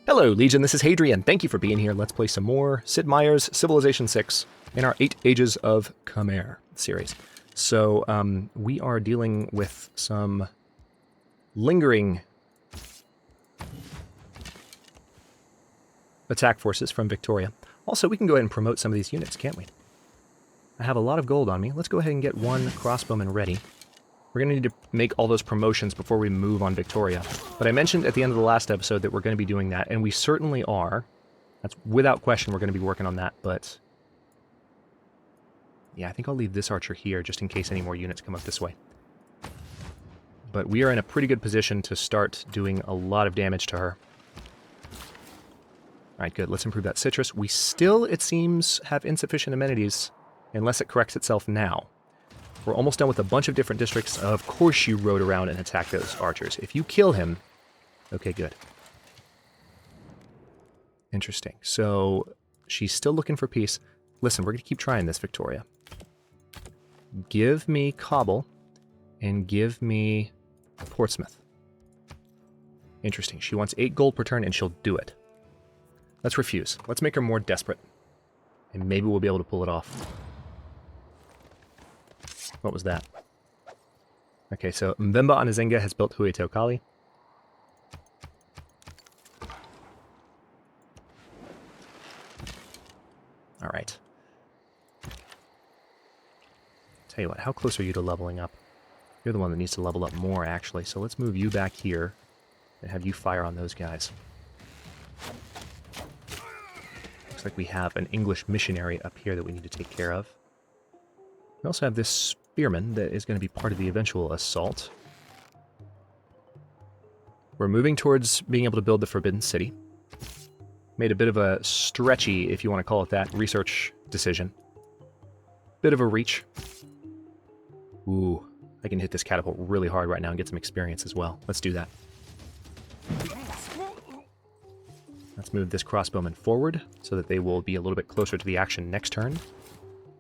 Hello, Legion, this is Hadrian. Thank you for being here. Let's play some more Sid Meier's Civilization 6 in our 8 Ages of Khmer series. So, we are dealing with some lingering attack forces from Victoria. Also, we can go ahead and promote some of these units, can't we? I have a lot of gold on me. Let's go ahead and get one crossbowman ready. We're going to need to make all those promotions before we move on Victoria. But I mentioned at the end of the last episode that we're going to be doing that, and we certainly are. That's without question we're going to be working on that, but... yeah, I think I'll leave this archer here just in case any more units come up this way. But we are in a pretty good position to start doing a lot of damage to her. Alright, good. Let's improve that citrus. We still, it seems, have insufficient amenities, unless it corrects itself now. We're almost done with a bunch of different districts. Of course you rode around and attacked those archers. If you kill him... okay, good. Interesting. So, she's still looking for peace. Listen, we're going to keep trying this, Victoria. Give me Kabul, and give me Portsmouth. Interesting. She wants 8 gold per turn, and she'll do it. Let's refuse. Let's make her more desperate. And maybe we'll be able to pull it off. What was that? Okay, so Mbemba Anazenga has built Huito Kali. Alright. Tell you what, how close are you to leveling up? You're the one that needs to level up more, actually, so let's move you back here and have you fire on those guys. Looks like we have an English missionary up here that we need to take care of. We also have this spearman that is going to be part of the eventual assault. We're moving towards being able to build the Forbidden City. Made a bit of a stretchy, if you want to call it that, research decision. Bit of a reach. Ooh, I can hit this catapult really hard right now and get some experience as well. Let's do that. Let's move this crossbowman forward so that they will be a little bit closer to the action next turn.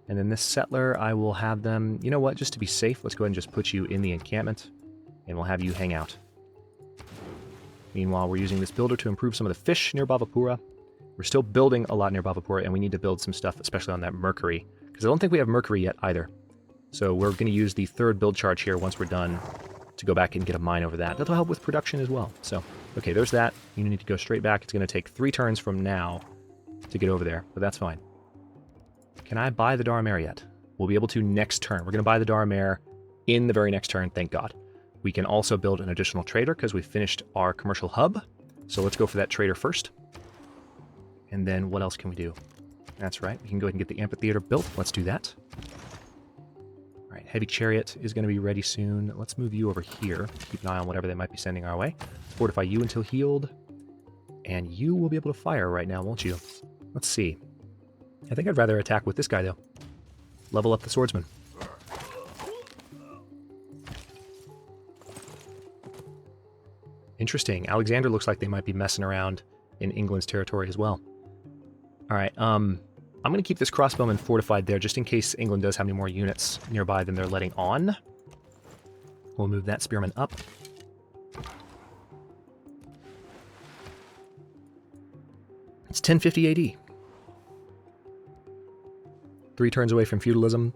And then this settler, I will have them... you know what, just to be safe, let's go ahead and just put you in the encampment, and we'll have you hang out. Meanwhile, we're using this builder to improve some of the fish near Bhavapura. We're still building a lot near Bhavapura, and we need to build some stuff, especially on that mercury, because I don't think we have mercury yet either. So we're going to use the 3rd build charge here once we're done to go back and get a mine over that. That'll help with production as well. So, okay, there's that. You need to go straight back. It's going to take 3 turns from now to get over there, but that's fine. Can I buy the Daramare yet? We'll be able to next turn. We're going to buy the Daramare in the very next turn, thank God. We can also build an additional trader because we finished our commercial hub. So let's go for that trader first. And then what else can we do? That's right, we can go ahead and get the amphitheater built. Let's do that. All right, heavy chariot is going to be ready soon. Let's move you over here. Keep an eye on whatever they might be sending our way. Fortify you until healed. And you will be able to fire right now, won't you? Let's see. I think I'd rather attack with this guy, though. Level up the swordsman. Interesting. Alexander looks like they might be messing around in England's territory as well. Alright, I'm going to keep this crossbowman fortified there, just in case England does have any more units nearby than they're letting on. We'll move that spearman up. It's 1050 AD. 3 turns away from feudalism,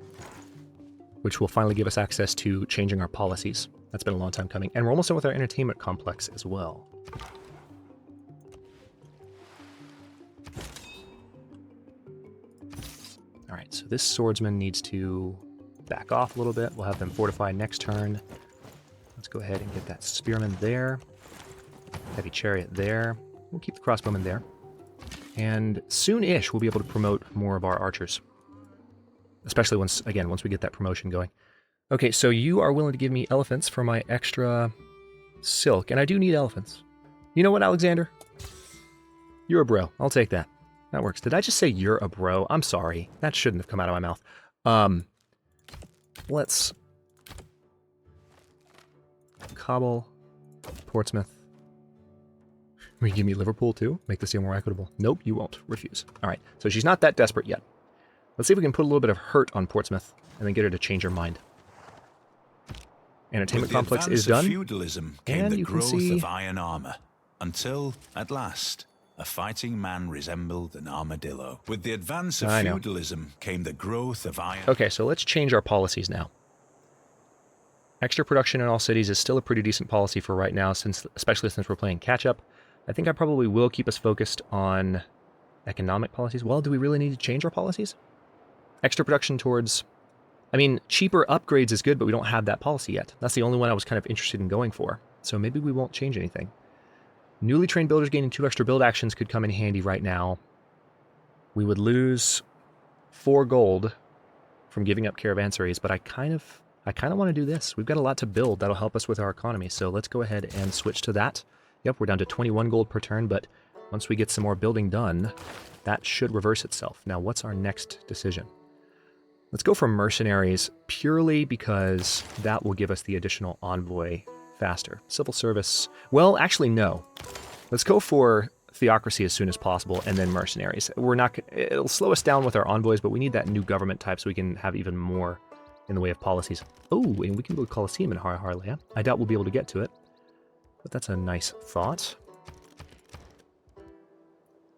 which will finally give us access to changing our policies. That's been a long time coming. And we're almost done with our entertainment complex as well. Alright, so this swordsman needs to back off a little bit. We'll have them fortify next turn. Let's go ahead and get that spearman there. Heavy chariot there. We'll keep the crossbowman there. And soon-ish we'll be able to promote more of our archers. Especially once we get that promotion going. Okay, so you are willing to give me elephants for my extra silk, and I do need elephants. You know what, Alexander? You're a bro. I'll take that. That works. Did I just say you're a bro? I'm sorry. That shouldn't have come out of my mouth. Let's... Kabul, Portsmouth. Will you give me Liverpool, too? Make this deal more equitable. Nope, you won't. Refuse. Alright, so she's not that desperate yet. Let's see if we can put a little bit of hurt on Portsmouth, and then get her to change her mind. Entertainment complex is done. Feudalism came the growth of iron armor, until, at last, A fighting man resembled an armadillo. With the advance of feudalism came the growth of iron. Okay, so let's change our policies now. Extra production in all cities is still a pretty decent policy for right now, especially since we're playing catch-up. I think I probably will keep us focused on economic policies. Well, do we really need to change our policies? Extra production towards... I mean, cheaper upgrades is good, but we don't have that policy yet. That's the only one I was kind of interested in going for. So maybe we won't change anything. Newly trained builders gaining 2 extra build actions could come in handy right now. We would lose 4 gold from giving up caravansaries, but I kind of want to do this. We've got a lot to build that'll help us with our economy, so let's go ahead and switch to that. Yep, we're down to 21 gold per turn, but once we get some more building done, that should reverse itself. Now, what's our next decision? Let's go for mercenaries purely because that will give us the additional envoy faster. Civil service, well, actually, no. Let's go for theocracy as soon as possible and then mercenaries. It'll slow us down with our envoys, but we need that new government type so we can have even more in the way of policies. Oh, and we can build a Colosseum in Harlea. I doubt we'll be able to get to it, but that's a nice thought.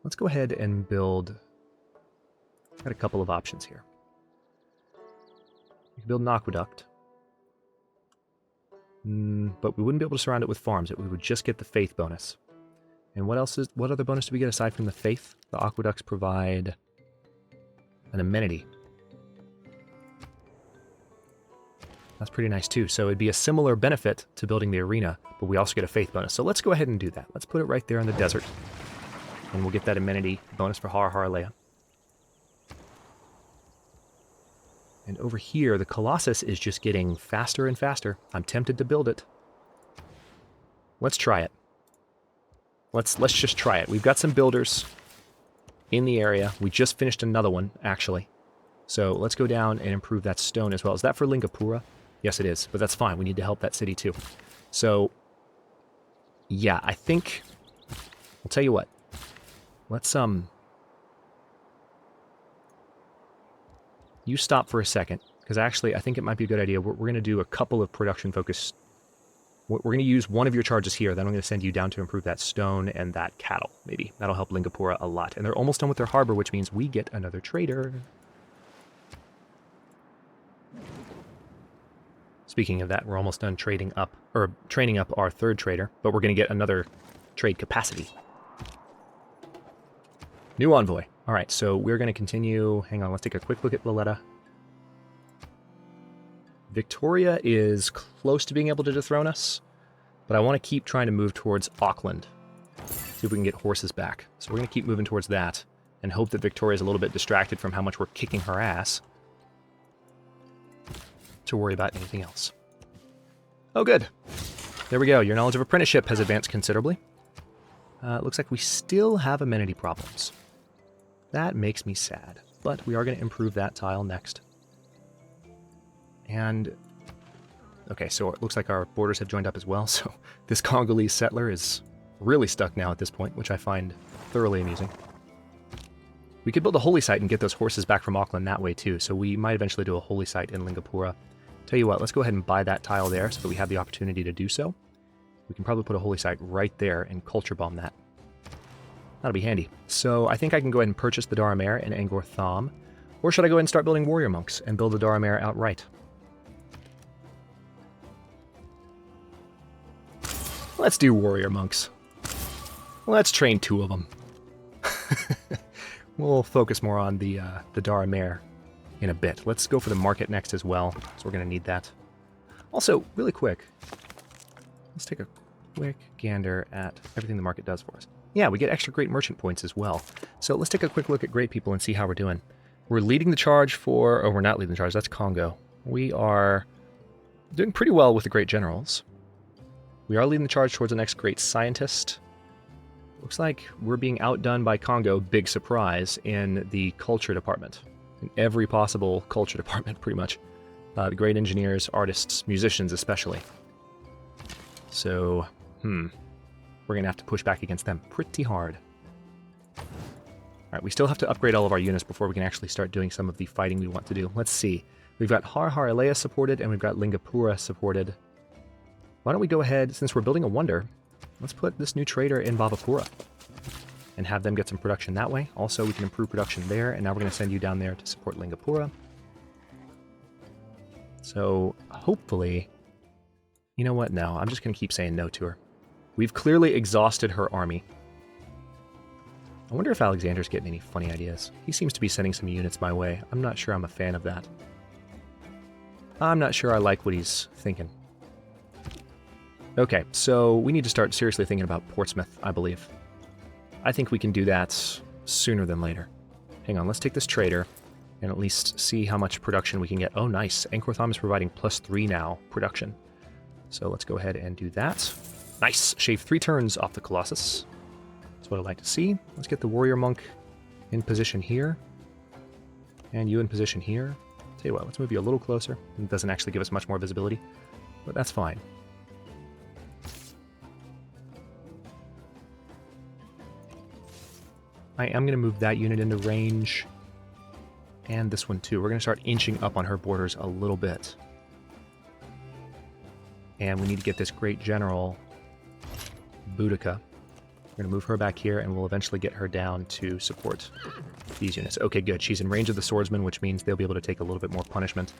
Let's go ahead and build... Got a couple of options here. We can build an aqueduct. But we wouldn't be able to surround it with farms. We would just get the faith bonus. And what other bonus do we get aside from the faith? The aqueducts provide an amenity. That's pretty nice too. So it'd be a similar benefit to building the arena, but we also get a faith bonus. So let's go ahead and do that. Let's put it right there in the desert. And we'll get that amenity bonus for Harlea. And over here, the Colossus is just getting faster and faster. I'm tempted to build it. Let's try it. Let's just try it. We've got some builders in the area. We just finished another one, actually. So let's go down and improve that stone as well. Is that for Lingapura? Yes, it is. But that's fine. We need to help that city too. So, yeah, I think... I'll tell you what. Let's, you stop for a second, because actually I think it might be a good idea. We're going to do a couple of production-focused... We're going to use one of your charges here, then I'm going to send you down to improve that stone and that cattle, maybe. That'll help Lingapura a lot. And they're almost done with their harbor, which means we get another trader. Speaking of that, we're almost done training up our 3rd trader, but we're going to get another trade capacity. New envoy. All right, so we're going to continue. Hang on, let's take a quick look at Valletta. Victoria is close to being able to dethrone us, but I want to keep trying to move towards Auckland. See if we can get horses back. So we're going to keep moving towards that and hope that Victoria's a little bit distracted from how much we're kicking her ass to worry about anything else. Oh, good. There we go. Your knowledge of apprenticeship has advanced considerably. It looks like we still have amenity problems. That makes me sad, but we are going to improve that tile next. And, okay, so it looks like our borders have joined up as well, so this Congolese settler is really stuck now at this point, which I find thoroughly amusing. We could build a holy site and get those horses back from Auckland that way too, so we might eventually do a holy site in Lingapura. Tell you what, let's go ahead and buy that tile there so that we have the opportunity to do so. We can probably put a holy site right there and culture bomb that. That'll be handy. So I think I can go ahead and purchase the TERRA Map and Angkor Thom, or should I go ahead and start building warrior monks and build the TERRA Map outright? Let's do warrior monks. Let's train 2 of them. We'll focus more on the TERRA Map in a bit. Let's go for the market next as well, so we're going to need that. Also, really quick, let's take a quick gander at everything the market does for us. Yeah, we get extra great merchant points as well. So let's take a quick look at great people and see how we're doing. We're leading the charge for... Oh, we're not leading the charge. That's Congo. We are doing pretty well with the great generals. We are leading the charge towards the next great scientist. Looks like we're being outdone by Congo, big surprise, in the culture department. In every possible culture department, pretty much. The great engineers, artists, musicians especially. So, we're going to have to push back against them pretty hard. Alright, we still have to upgrade all of our units before we can actually start doing some of the fighting we want to do. Let's see. We've got Harlea supported, and we've got Lingapura supported. Why don't we go ahead, since we're building a wonder, let's put this new trader in Bhavapura. and have them get some production that way. Also, we can improve production there, and now we're going to send you down there to support Lingapura. So, hopefully... You know what? No, I'm just going to keep saying no to her. We've clearly exhausted her army. I wonder if Alexander's getting any funny ideas. He seems to be sending some units my way. I'm not sure I'm a fan of that. I'm not sure I like what he's thinking. Okay, so we need to start seriously thinking about Portsmouth, I believe. I think we can do that sooner than later. Hang on, let's take this trader and at least see how much production we can get. Oh, nice. Angkor is providing +3 now, production. So let's go ahead and do that. Nice! Shave 3 turns off the Colossus. That's what I'd like to see. Let's get the Warrior Monk in position here. And you in position here. Tell you what, let's move you a little closer. It doesn't actually give us much more visibility, but that's fine. I am going to move that unit into range. And this one too. We're going to start inching up on her borders a little bit. And we need to get this great general, Boudica. We're going to move her back here, and we'll eventually get her down to support these units. Okay, good. She's in range of the swordsman, which means they'll be able to take a little bit more punishment.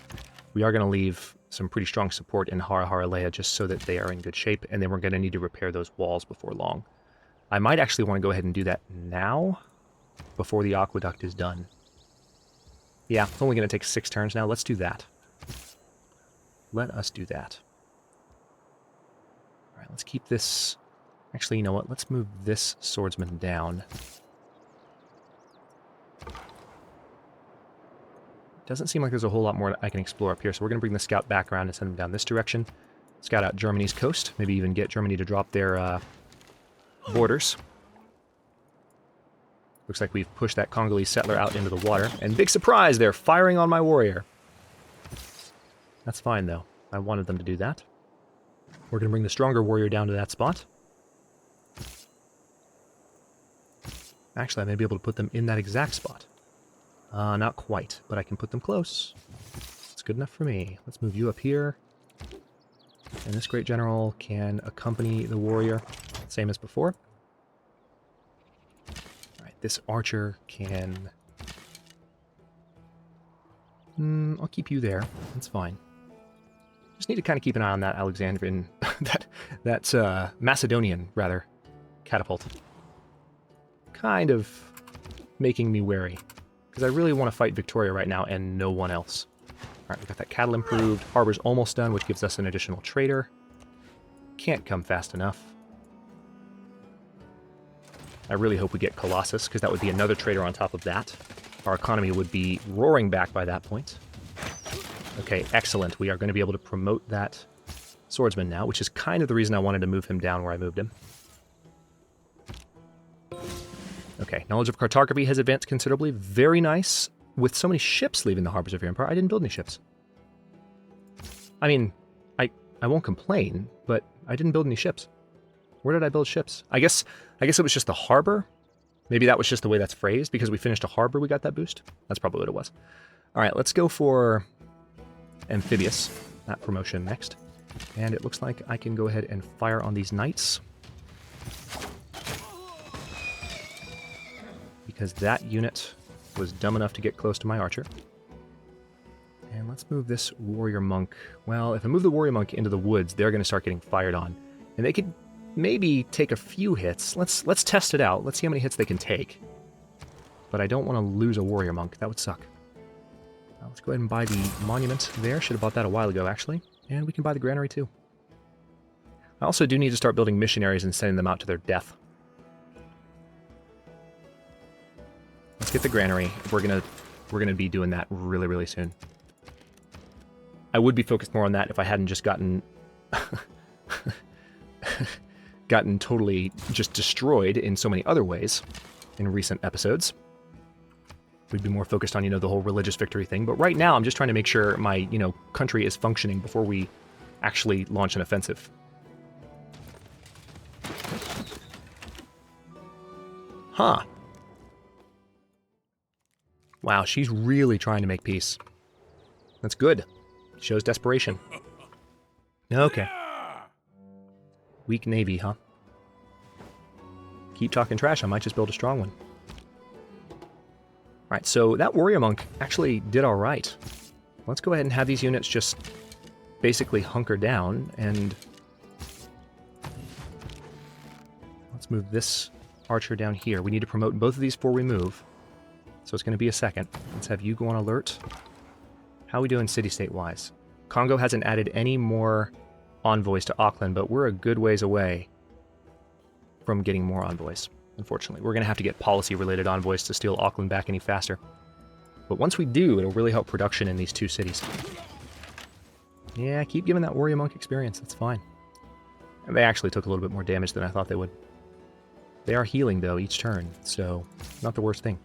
We are going to leave some pretty strong support in Hara Haralea just so that they are in good shape, and then we're going to need to repair those walls before long. I might actually want to go ahead and do that now, before the aqueduct is done. Yeah, it's only going to take 6 turns now. Let's do that. Let us do that. Alright, let's keep this... Actually, you know what? Let's move this swordsman down. Doesn't seem like there's a whole lot more I can explore up here, so we're going to bring the scout back around and send him down this direction. Scout out Germany's coast. Maybe even get Germany to drop their borders. Looks like we've pushed that Congolese settler out into the water. And big surprise, they're firing on my warrior. That's fine, though. I wanted them to do that. We're going to bring the stronger warrior down to that spot. Actually, I may be able to put them in that exact spot. Not quite, but I can put them close. It's good enough for me. Let's move you up here. And this great general can accompany the warrior, same as before. Alright, this archer can... I'll keep you there. That's fine. Just need to kind of keep an eye on that Alexandrian... that Macedonian, rather, catapult. Kind of making me wary. Because I really want to fight Victoria right now and no one else. Alright, we got that cattle improved. Harbor's almost done, which gives us an additional trader. Can't come fast enough. I really hope we get Colossus, because that would be another trader on top of that. Our economy would be roaring back by that point. Okay, excellent. We are going to be able to promote that swordsman now, which is kind of the reason I wanted to move him down where I moved him. Okay, knowledge of cartography has advanced considerably. Very nice. With so many ships leaving the harbors of your empire, I didn't build any ships. I mean, I won't complain, but I didn't build any ships. Where did I build ships? I guess it was just the harbor. Maybe that was just the way that's phrased. Because we finished a harbor, we got that boost. That's probably what it was. All right, let's go for amphibious. That promotion next. And it looks like I can go ahead and fire on these knights. Because that unit was dumb enough to get close to my archer. And let's move this warrior monk. Well, if I move the warrior monk into the woods, they're going to start getting fired on. And they could maybe take a few hits. Let's test it out. Let's see how many hits they can take. But I don't want to lose a warrior monk. That would suck. Now, let's go ahead and buy the monument there. Should have bought that a while ago, actually. And we can buy the granary, too. I also do need to start building missionaries and sending them out to their death. Let's get the granary. We're gonna be doing that really, really soon. I would be focused more on that if I hadn't just gotten totally just destroyed in so many other ways in recent episodes. We'd be more focused on, the whole religious victory thing. But right now, I'm just trying to make sure my, country is functioning before we actually launch an offensive. Huh. Wow, she's really trying to make peace. That's good. Shows desperation. Okay. Weak navy, huh? keep talking trash, I might just build a strong one. Alright, so that warrior monk actually did alright. Let's go ahead and have these units just basically hunker down, and let's move this archer down here. We need to promote both of these before we move, so it's going to be a second. Let's have you go on alert. How are we doing city-state-wise? Congo hasn't added any more envoys to Auckland, but we're a good ways away from getting more envoys, unfortunately. We're going to have to get policy-related envoys to steal Auckland back any faster. But once we do, it'll really help production in these two cities. Yeah, keep giving that warrior monk experience. That's fine. And they actually took a little bit more damage than I thought they would. They are healing, though, each turn, so not the worst thing.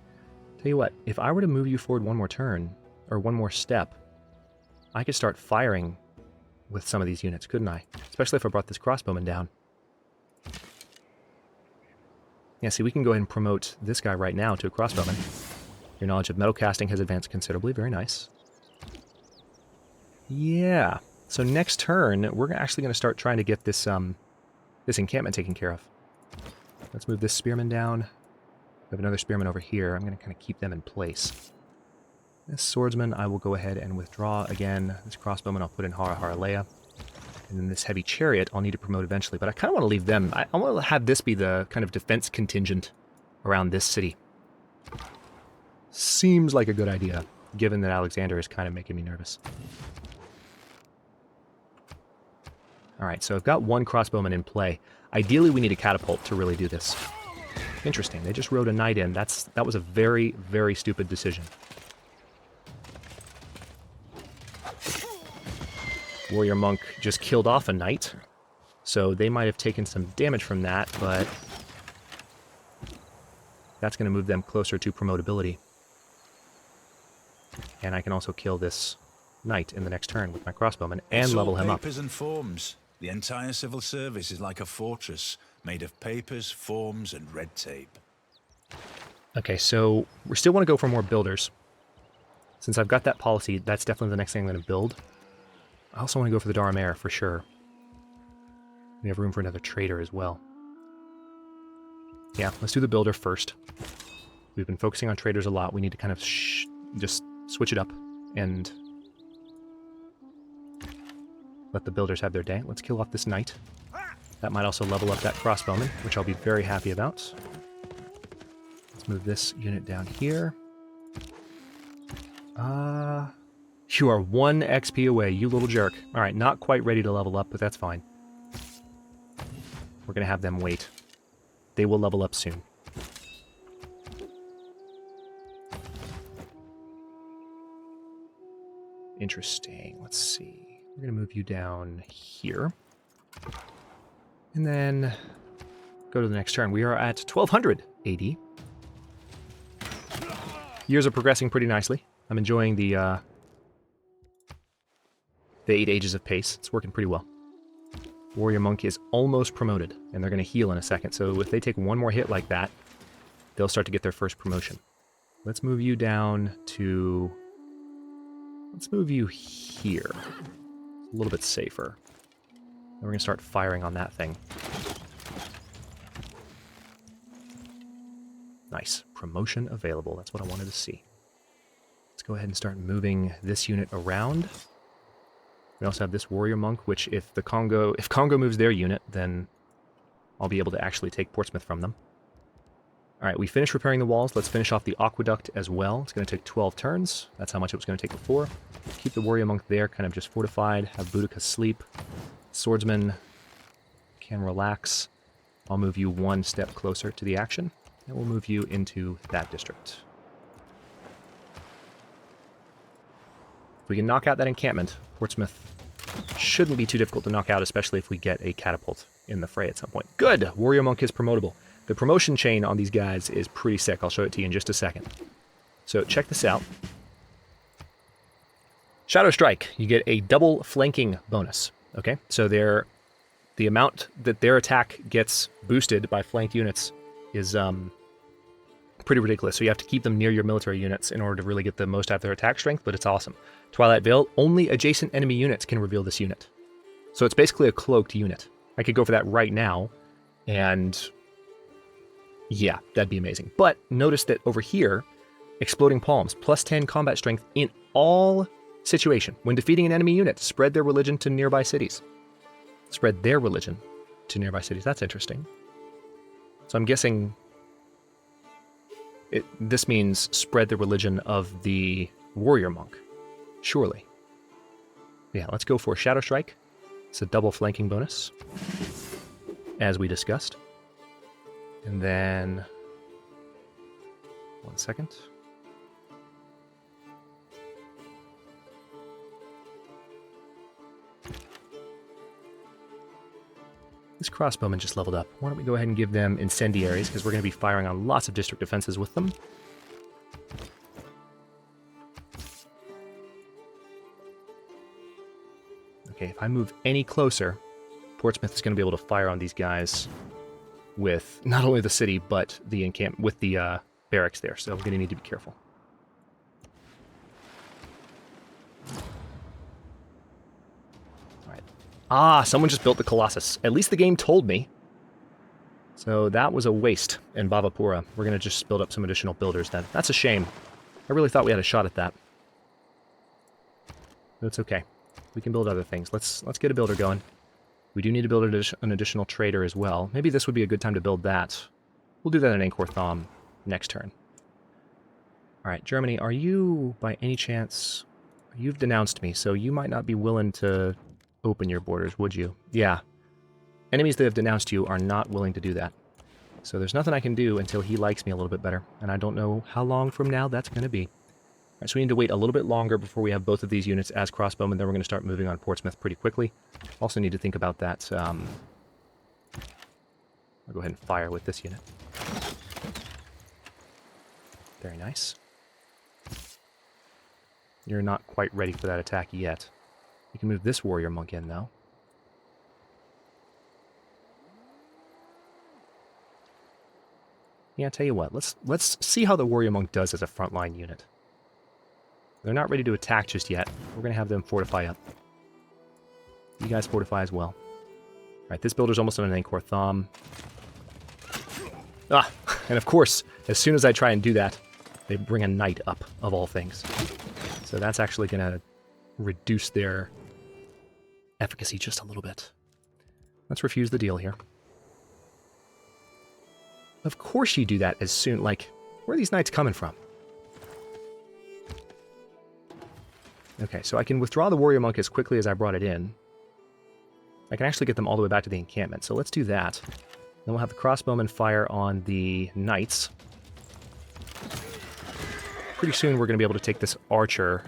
Tell you what, if I were to move you forward one more turn, or one more step, I could start firing with some of these units, couldn't I? Especially if I brought this crossbowman down. Yeah, see, we can go ahead and promote this guy right now to a crossbowman. Your knowledge of metal casting has advanced considerably. Very nice. Yeah. So next turn, we're actually going to start trying to get this this encampment taken care of. Let's move this spearman down. We have another spearman over here. I'm going to kind of keep them in place. This swordsman, I will go ahead and withdraw again. This crossbowman, I'll put in Hara Haraleia. And then this heavy chariot, I'll need to promote eventually. But I kind of want to leave them. I want to have this be the kind of defense contingent around this city. Seems like a good idea, given that Alexander is kind of making me nervous. Alright, so I've got one crossbowman in play. Ideally, we need a catapult to really do this. Interesting, they just rode a knight in. That was a very, very stupid decision. Warrior monk just killed off a knight, so they might have taken some damage from that, but that's going to move them closer to promotability. And I can also kill this knight in the next turn with my crossbowman and level him up. Papers and forms. The entire civil service is like a fortress made of papers, forms, and red tape. Okay, so we still want to go for more builders. Since I've got that policy, that's definitely the next thing I'm going to build. I also want to go for the Daramare for sure. We have room for another trader as well. Yeah, let's do the builder first. We've been focusing on traders a lot. We need to kind of just switch it up and let the builders have their day. Let's kill off this knight. That might also level up that crossbowman, which I'll be very happy about. Let's move this unit down here. You are 1 XP away, you little jerk. Alright, not quite ready to level up, but that's fine. We're going to have them wait. They will level up soon. Interesting. Let's see. We're going to move you down here. And then go to the next turn. We are at 1200 AD. Years are progressing pretty nicely. I'm enjoying the 8 Ages of Pace. It's working pretty well. Warrior Monk is almost promoted, and they're going to heal in a second. So if they take one more hit like that, they'll start to get their first promotion. Let's move you down to... Let's move you here. It's a little bit safer. Then we're going to start firing on that thing. Nice. Promotion available. That's what I wanted to see. Let's go ahead and start moving this unit around. We also have this warrior monk, which if Congo moves their unit, then I'll be able to actually take Portsmouth from them. Alright, we finished repairing the walls. Let's finish off the aqueduct as well. It's going to take 12 turns. That's how much it was going to take before. Keep the warrior monk there, kind of just fortified. Have Boudica sleep. Swordsman can relax. I'll move you one step closer to the action, and we'll move you into that district. If we can knock out that encampment, Portsmouth shouldn't be too difficult to knock out, especially if we get a catapult in the fray at some point. Good! Warrior Monk is promotable. The promotion chain on these guys is pretty sick. I'll show it to you in just a second. So check this out. Shadow Strike. You get a double flanking bonus. Okay, so the amount that their attack gets boosted by flanked units is pretty ridiculous. So you have to keep them near your military units in order to really get the most out of their attack strength, but it's awesome. Twilight Veil, only adjacent enemy units can reveal this unit. So it's basically a cloaked unit. I could go for that right now, and Yeah, that'd be amazing. But notice that over here, exploding palms, plus 10 combat strength in all situation. When defeating an enemy unit, spread their religion to nearby cities. Spread their religion to nearby cities. That's interesting. So I'm guessing this means spread the religion of the warrior monk. Surely. Yeah, let's go for Shadow Strike. It's a double flanking bonus, as we discussed. And then, 1 second. This crossbowman just leveled up. Why don't we go ahead and give them incendiaries, because we're going to be firing on lots of district defenses with them. Okay, if I move any closer, Portsmouth is going to be able to fire on these guys with not only the city, but the with the barracks there, so we're going to need to be careful. Alright. Ah, someone just built the Colossus. At least the game told me. So that was a waste in Bhavapura. We're going to just build up some additional builders then. That's a shame. I really thought we had a shot at that. But it's okay. We can build other things. Let's get a builder going. We do need to build an additional trader as well. Maybe this would be a good time to build that. We'll do that in Angkor Thom next turn. Alright, Germany, are you, by any chance... You've denounced me, so you might not be willing to open your borders, would you? Yeah. Enemies that have denounced you are not willing to do that. So there's nothing I can do until he likes me a little bit better. And I don't know how long from now that's going to be. Alright, so we need to wait a little bit longer before we have both of these units as crossbowmen, then we're going to start moving on Portsmouth pretty quickly. Also need to think about that. I'll go ahead and fire with this unit. Very nice. You're not quite ready for that attack yet. You can move this warrior monk in, though. Yeah, tell you what, let's see how the warrior monk does as a frontline unit. They're not ready to attack just yet. We're going to have them fortify up. You guys fortify as well. Alright, this builder's almost on an Angkor Thom. Ah! And of course, as soon as I try and do that, they bring a knight up, of all things. So that's actually going to reduce their efficacy just a little bit. Let's refuse the deal here. Of course you do that as soon... Like, where are these knights coming from? Okay, so I can withdraw the warrior monk as quickly as I brought it in. I can actually get them all the way back to the encampment, so let's do that. Then we'll have the crossbowmen fire on the knights. Pretty soon we're going to be able to take this archer.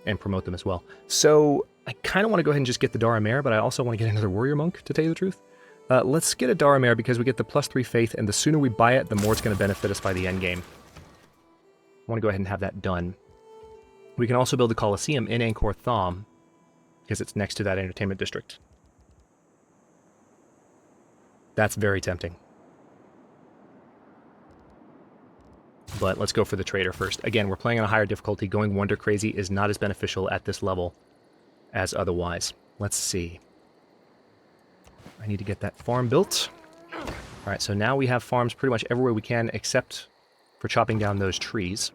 And promote them as well. So I kind of want to go ahead and just get the TERRA Map, but I also want to get another warrior monk, to tell you the truth. Let's get a TERRA Map because we get the +3 faith, and the sooner we buy it, the more it's going to benefit us by the end game. I want to go ahead and have that done. We can also build the Colosseum in Angkor Thom, because it's next to that entertainment district. That's very tempting. But let's go for the trader first. Again, we're playing on a higher difficulty. Going Wonder Crazy is not as beneficial at this level as otherwise. Let's see. I need to get that farm built. Alright, so now we have farms pretty much everywhere we can, except for chopping down those trees.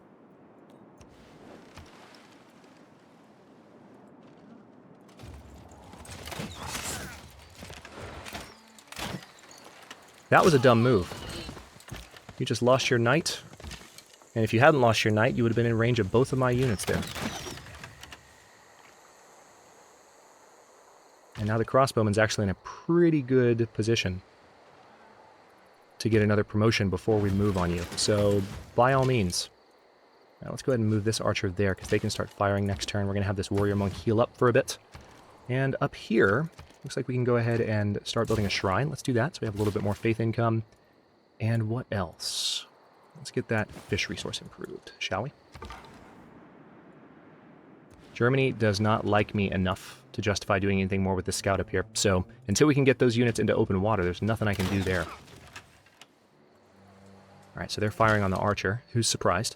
That was a dumb move. You just lost your knight. And if you hadn't lost your knight, you would have been in range of both of my units there. And now the crossbowman's actually in a pretty good position to get another promotion before we move on you. So, by all means. Now let's go ahead and move this archer there, because they can start firing next turn. We're going to have this warrior monk heal up for a bit. And up here, looks like we can go ahead and start building a shrine. Let's do that, so we have a little bit more faith income. And what else? Let's get that fish resource improved, shall we? Germany does not like me enough to justify doing anything more with this scout up here. So, until we can get those units into open water, there's nothing I can do there. Alright, so they're firing on the archer, who's surprised.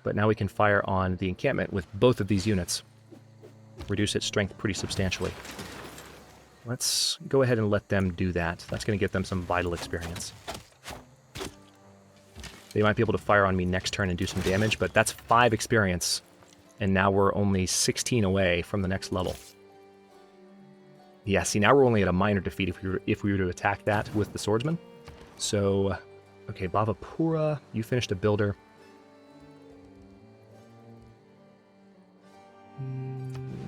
but now we can fire on the encampment with both of these units. Reduce its strength pretty substantially. Let's go ahead and let them do that. That's going to get them some vital experience. They might be able to fire on me next turn and do some damage, but that's 5 experience, and now we're only 16 away from the next level. Yeah, see, now we're only at a minor defeat if we were to attack that with the swordsman. So, okay, Bhavapura, you finished a builder. Do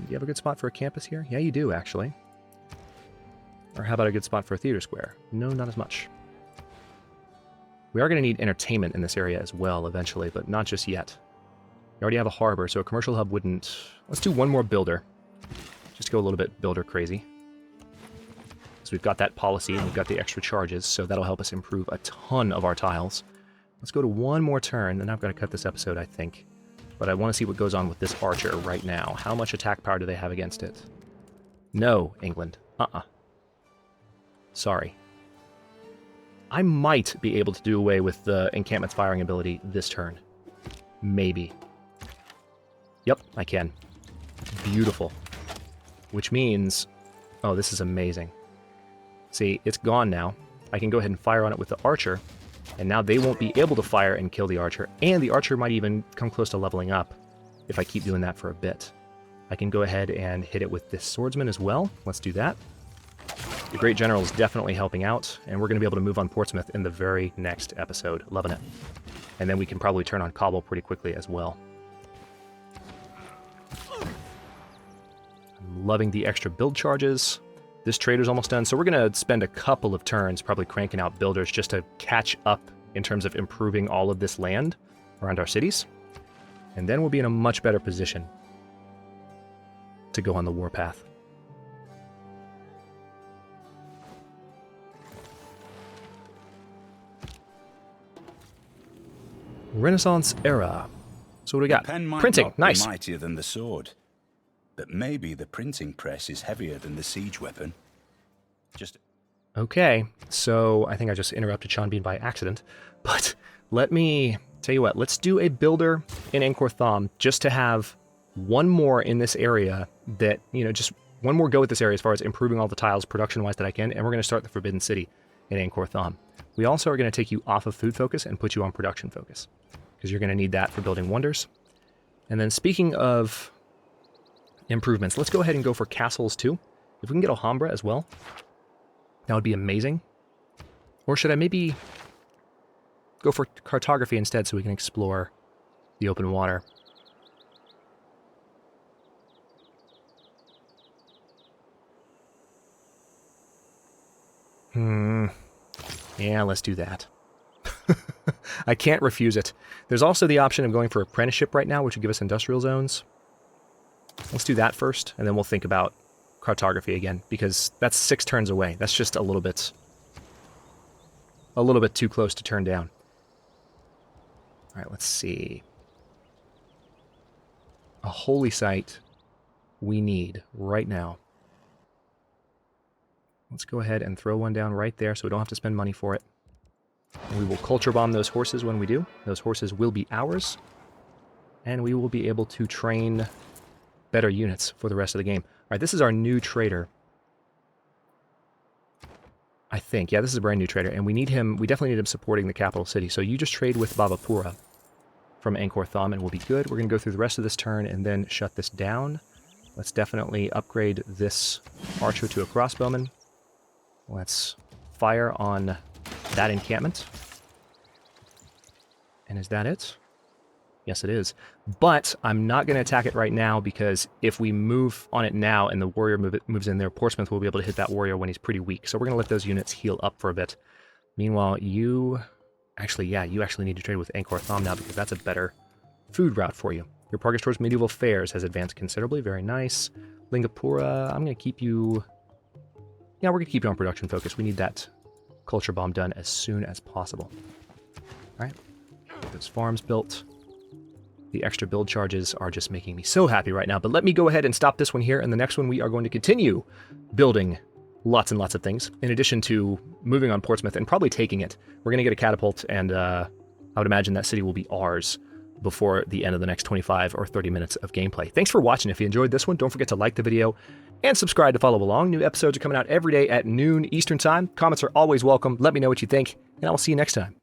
you have a good spot for a campus here? Yeah, you do, actually. Or how about a good spot for a theater square? No, not as much. We are going to need entertainment in this area as well eventually, but not just yet. We already have a harbor, so a commercial hub wouldn't... Let's do one more builder. Just go a little bit builder crazy. So we've got that policy, and we've got the extra charges, so that'll help us improve a ton of our tiles. Let's go to one more turn, then I've got to cut this episode, I think. But I want to see what goes on with this archer right now. How much attack power do they have against it? No, England. Sorry. I might be able to do away with the encampment's firing ability this turn. Maybe. Yep, I can. Beautiful. Which means... Oh, this is amazing. See, it's gone now. I can go ahead and fire on it with the archer, and now they won't be able to fire and kill the archer, and the archer might even come close to leveling up if I keep doing that for a bit. I can go ahead and hit it with this swordsman as well. Let's do that. The Great General is definitely helping out, and we're going to be able to move on Portsmouth in the very next episode. Loving it. And then we can probably turn on Kabul pretty quickly as well. I'm loving the extra build charges. This trader's almost done, so we're going to spend a couple of turns probably cranking out builders just to catch up in terms of improving all of this land around our cities. And then we'll be in a much better position to go on the warpath. Renaissance era. So what do we got? The pen might Printing, not be nice. mightier than the sword, but maybe the printing press is heavier than the siege weapon. Okay, so I think I just interrupted Sean Bean by accident, but let me tell you what, let's do a builder in Angkor Thom just to have one more in this area that, you know, just one more go at this area as far as improving all the tiles production-wise that I can, and we're going to start the Forbidden City in Angkor Thom. We also are going to take you off of food focus and put you on production focus, because you're going to need that for building wonders. And then speaking of improvements, let's go ahead and go for castles too. If we can get Alhambra as well, that would be amazing. Or should I maybe go for cartography instead so we can explore the open water? Yeah, let's do that. I can't refuse it. There's also the option of going for apprenticeship right now, which would give us industrial zones. Let's do that first, and then we'll think about cartography again, because that's 6 turns away. That's just a little bit too close to turn down. All right, let's see. A holy site we need right now. Let's go ahead and throw one down right there so we don't have to spend money for it. And we will culture bomb those horses when we do. Those horses will be ours. And we will be able to train better units for the rest of the game. All right, this is our new trader. I think. Yeah, this is a brand new trader. And we need him, we definitely need him supporting the capital city. So you just trade with Bhavapura from Angkor Thom and we'll be good. We're going to go through the rest of this turn and then shut this down. Let's definitely upgrade this archer to a crossbowman. Let's fire on that encampment. And is that it? Yes, it is. But I'm not going to attack it right now because if we move on it now and the warrior moves in there, Portsmouth will be able to hit that warrior when he's pretty weak. So we're going to let those units heal up for a bit. Meanwhile, you... Actually, yeah, you actually need to trade with Angkor Thom now because that's a better food route for you. Your progress towards medieval fairs has advanced considerably. Very nice. Lingapura, I'm going to keep you... Yeah, we're going to keep you on production focus. We need that culture bomb done as soon as possible. All right. Get those farms built. The extra build charges are just making me so happy right now. But let me go ahead and stop this one here. And the next one, we are going to continue building lots and lots of things. In addition to moving on Portsmouth and probably taking it. We're going to get a catapult. And I would imagine that city will be ours before the end of the next 25 or 30 minutes of gameplay. Thanks for watching. If you enjoyed this one, don't forget to like the video and subscribe to follow along. New episodes are coming out every day at noon Eastern Time. Comments are always welcome. Let me know what you think, and I will see you next time.